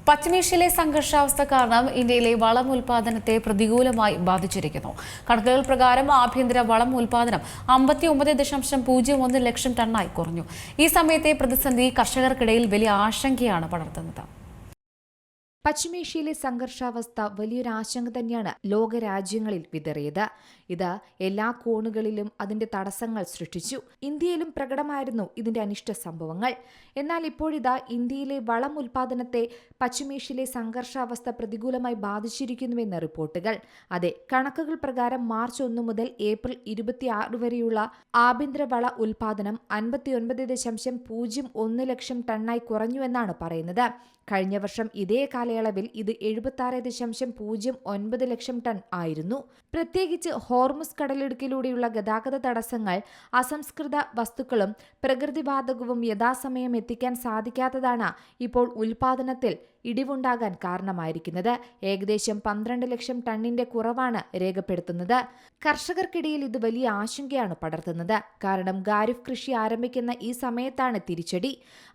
പശ്ചിമേഷ്യയിലെ സംഘർഷാവസ്ഥ കാരണം ഇന്ത്യയിലെ വളം ഉൽപാദനത്തെ പ്രതികൂലമായി ബാധിച്ചിരിക്കുന്നു. കണക്കുകൾ പ്രകാരം ആഭ്യന്തര വളം ഉൽപാദനം 59.01 ലക്ഷം ടണ്ണായി കുറഞ്ഞു. ഈ സമയത്തെ പ്രതിസന്ധി കർഷകർക്കിടയിൽ വലിയ ആശങ്കയാണ് പടർത്തുന്നത്. പശ്ചിമേഷ്യയിലെ സംഘർഷാവസ്ഥ വലിയൊരു ആശങ്ക തന്നെയാണ് ലോകരാജ്യങ്ങളിൽ വിതറിയത്. ഇത് എല്ലാ കോണുകളിലും അതിന്റെ തടസ്സങ്ങൾ സൃഷ്ടിച്ചു. ഇന്ത്യയിലും പ്രകടമായിരുന്നു ഇതിന്റെ അനിഷ്ട സംഭവങ്ങൾ. എന്നാൽ ഇപ്പോഴിതാ ഇന്ത്യയിലെ വളം ഉൽപാദനത്തെ പശ്ചിമേഷ്യയിലെ സംഘർഷാവസ്ഥ പ്രതികൂലമായി ബാധിച്ചിരിക്കുന്നുവെന്ന റിപ്പോർട്ടുകൾ. അതെ, കണക്കുകൾ പ്രകാരം മാർച്ച് 1 മുതൽ ഏപ്രിൽ 26 വരെയുള്ള ആഭ്യന്തര വള ഉൽപാദനം 59.01 ലക്ഷം ടണ്ണായി കുറഞ്ഞുവെന്നാണ് പറയുന്നത്. കഴിഞ്ഞ വർഷം ഇതേ കാലയളവിൽ ഇത് 76.09 ലക്ഷം ടൺ ആയിരുന്നു. പ്രത്യേകിച്ച് ഹോർമുസ് കടലിടുക്കിലൂടെയുള്ള ഗതാഗത തടസ്സങ്ങൾ, അസംസ്കൃത വസ്തുക്കളും പ്രകൃതിവാതകവും യഥാസമയം എത്തിക്കാൻ സാധിക്കാത്തതാണ് ഇപ്പോൾ ഉൽപാദനത്തിൽ ഇടിവുണ്ടാകാൻ കാരണമായിരിക്കുന്നത്. ഏകദേശം 12 ലക്ഷം ടണ്ണിന്റെ കുറവാണ് രേഖപ്പെടുത്തുന്നത്. കർഷകർക്കിടയിൽ ഇത് വലിയ ആശങ്കയാണ് പടർത്തുന്നത്. കാരണം ഖാരിഫ് കൃഷി ആരംഭിക്കുന്ന ഈ സമയത്താണ് തിരിച്ചടി.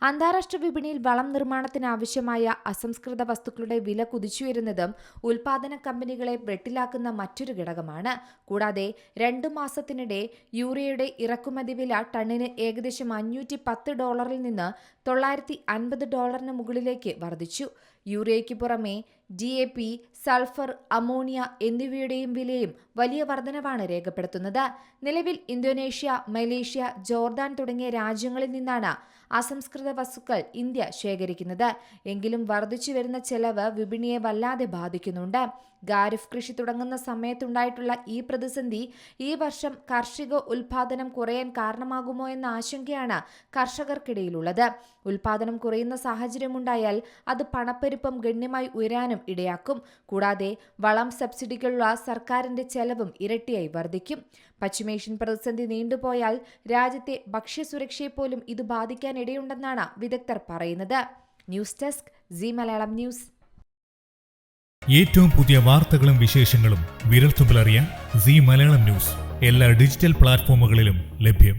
അന്താരാഷ്ട്ര വിപണിയിൽ വളം നിർമ്മാണത്തിന് ആവശ്യമായ അസംസ്കൃത വസ്തുക്കളുടെ വില കുതിച്ചുയരുന്നതും ഉൽപാദന കമ്പനികളെ വെട്ടിലാക്കുന്ന മറ്റൊരു ഘടകമാണ്. കൂടാതെ 2 മാസത്തിനിടെ യൂറിയയുടെ ഇറക്കുമതി വില ടണ്ണിന് ഏകദേശം $510 നിന്ന് $950 മുകളിലേക്ക് വർദ്ധിച്ചു. യൂറിയയ്ക്ക് പുറമെ DAP, സൾഫർ, അമോണിയ എന്നിവയുടെയും വിലയും വലിയ വർധനവാണ് രേഖപ്പെടുത്തുന്നത്. നിലവിൽ ഇന്തോനേഷ്യ, മലേഷ്യ, ജോർദാൻ തുടങ്ങിയ രാജ്യങ്ങളിൽ നിന്നാണ് അസംസ്കൃത വസ്തുക്കൾ ഇന്ത്യ ശേഖരിക്കുന്നത്. എങ്കിലും വർദ്ധിച്ചു വരുന്ന ചെലവ് വിപണിയെ വല്ലാതെ ബാധിക്കുന്നുണ്ട്. ഖാരിഫ് കൃഷി തുടങ്ങുന്ന സമയത്തുണ്ടായിട്ടുള്ള ഈ പ്രതിസന്ധി ഈ വർഷം കാർഷിക ഉൽപാദനം കുറയാൻ കാരണമാകുമോ എന്ന ആശങ്കയാണ് കർഷകർക്കിടയിലുള്ളത്. ഉൽപാദനം കുറയുന്ന സാഹചര്യമുണ്ടായാൽ അത് പണപ്പെരുപ്പം ഗണ്യമായി ഉയരാനും ഇടയാക്കും. കൂടാതെ വളം സബ്സിഡികളുള്ള സർക്കാരിന്റെ ചെലവും ഇരട്ടിയായി വർദ്ധിക്കും. പശ്ചിമേഷ്യൻ പ്രതിസന്ധി നീണ്ടുപോയാൽ രാജ്യത്തെ ഭക്ഷ്യസുരക്ഷയെപ്പോലും ഇത് ബാധിക്കാനിടയുണ്ടെന്നാണ് വിദഗ്ധർ പറയുന്നത്. News desk Zee Malayalam news. ഏറ്റവും പുതിയ വാർത്തകളും വിശേഷങ്ങളും വിരൽത്തുമ്പിലറിയാൻ സീ മലയാളം ന്യൂസ് എല്ലാ ഡിജിറ്റൽ പ്ലാറ്റ്ഫോമുകളിലും ലഭ്യം.